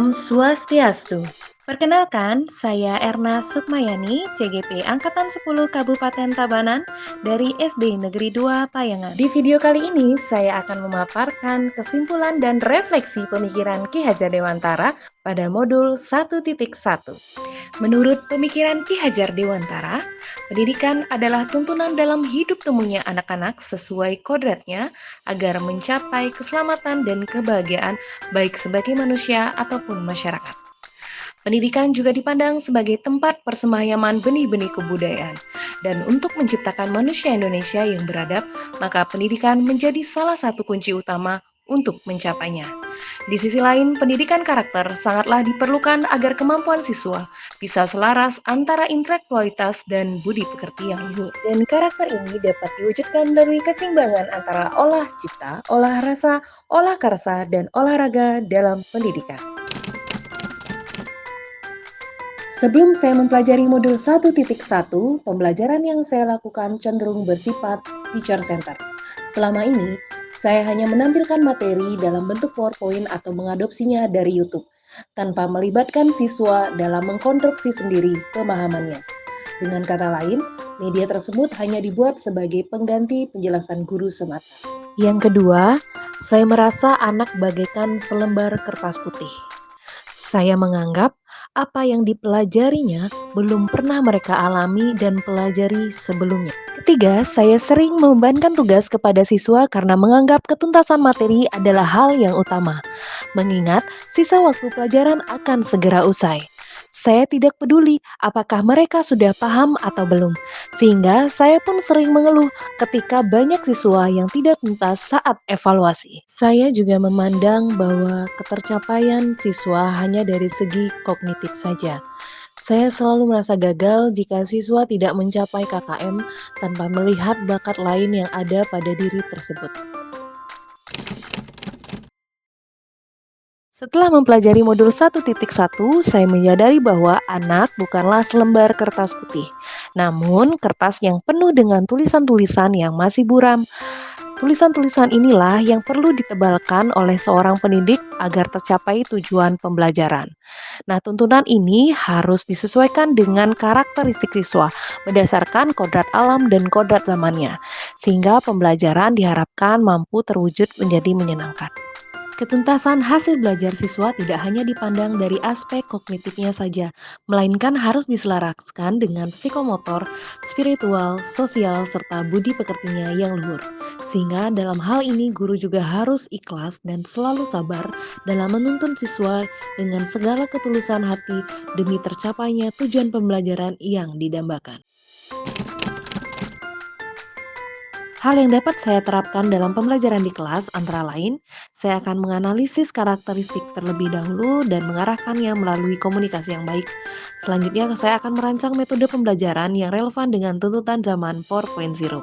Om Swastiastu. Perkenalkan, saya Erna Sukmayani, CGP Angkatan 10 Kabupaten Tabanan dari SD Negeri 2 Payangan. Di video kali ini, saya akan memaparkan kesimpulan dan refleksi pemikiran Ki Hajar Dewantara pada modul 1.1. Menurut pemikiran Ki Hajar Dewantara, pendidikan adalah tuntunan dalam hidup temunya anak-anak sesuai kodratnya agar mencapai keselamatan dan kebahagiaan baik sebagai manusia ataupun masyarakat. Pendidikan juga dipandang sebagai tempat persemayaman benih-benih kebudayaan. Dan untuk menciptakan manusia Indonesia yang beradab, maka pendidikan menjadi salah satu kunci utama untuk mencapainya. Di sisi lain, pendidikan karakter sangatlah diperlukan agar kemampuan siswa bisa selaras antara intelektualitas dan budi pekerti yang luhur. Dan karakter ini dapat diwujudkan melalui keseimbangan antara olah cipta, olah rasa, olah karsa, dan olahraga dalam pendidikan. Sebelum saya mempelajari modul 1.1, pembelajaran yang saya lakukan cenderung bersifat teacher center. Selama ini, saya hanya menampilkan materi dalam bentuk PowerPoint atau mengadopsinya dari YouTube, tanpa melibatkan siswa dalam mengkonstruksi sendiri pemahamannya. Dengan kata lain, media tersebut hanya dibuat sebagai pengganti penjelasan guru semata. Yang kedua, saya merasa anak bagaikan selembar kertas putih. Saya menganggap apa yang dipelajarinya belum pernah mereka alami dan pelajari sebelumnya. Ketiga, saya sering membebankan tugas kepada siswa karena menganggap ketuntasan materi adalah hal yang utama, mengingat sisa waktu pelajaran akan segera usai. Saya tidak peduli apakah mereka sudah paham atau belum, sehingga saya pun sering mengeluh ketika banyak siswa yang tidak tuntas saat evaluasi. Saya juga memandang bahwa ketercapaian siswa hanya dari segi kognitif saja. Saya selalu merasa gagal jika siswa tidak mencapai KKM tanpa melihat bakat lain yang ada pada diri tersebut. Setelah mempelajari modul 1.1, saya menyadari bahwa anak bukanlah selembar kertas putih, namun kertas yang penuh dengan tulisan-tulisan yang masih buram. Tulisan-tulisan inilah yang perlu ditebalkan oleh seorang pendidik agar tercapai tujuan pembelajaran. Nah, tuntunan ini harus disesuaikan dengan karakteristik siswa berdasarkan kodrat alam dan kodrat zamannya, sehingga pembelajaran diharapkan mampu terwujud menjadi menyenangkan. Ketuntasan hasil belajar siswa tidak hanya dipandang dari aspek kognitifnya saja, melainkan harus diselaraskan dengan psikomotor, spiritual, sosial, serta budi pekertinya yang luhur. Sehingga dalam hal ini guru juga harus ikhlas dan selalu sabar dalam menuntun siswa dengan segala ketulusan hati demi tercapainya tujuan pembelajaran yang didambakan. Hal yang dapat saya terapkan dalam pembelajaran di kelas antara lain, saya akan menganalisis karakteristik terlebih dahulu dan mengarahkannya melalui komunikasi yang baik. Selanjutnya, saya akan merancang metode pembelajaran yang relevan dengan tuntutan zaman 4.0.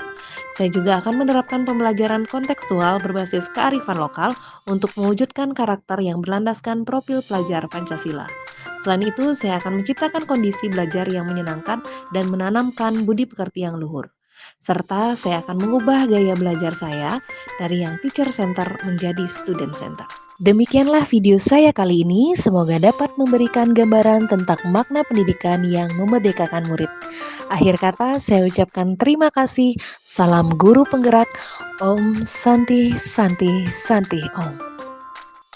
Saya juga akan menerapkan pembelajaran kontekstual berbasis kearifan lokal untuk mewujudkan karakter yang berlandaskan profil pelajar Pancasila. Selain itu, saya akan menciptakan kondisi belajar yang menyenangkan dan menanamkan budi pekerti yang luhur. Serta saya akan mengubah gaya belajar saya dari yang teacher center menjadi student center. Demikianlah video saya kali ini, semoga dapat memberikan gambaran tentang makna pendidikan yang memerdekakan murid. Akhir kata, saya ucapkan terima kasih. Salam guru penggerak. Om Santi Santi Santi Om.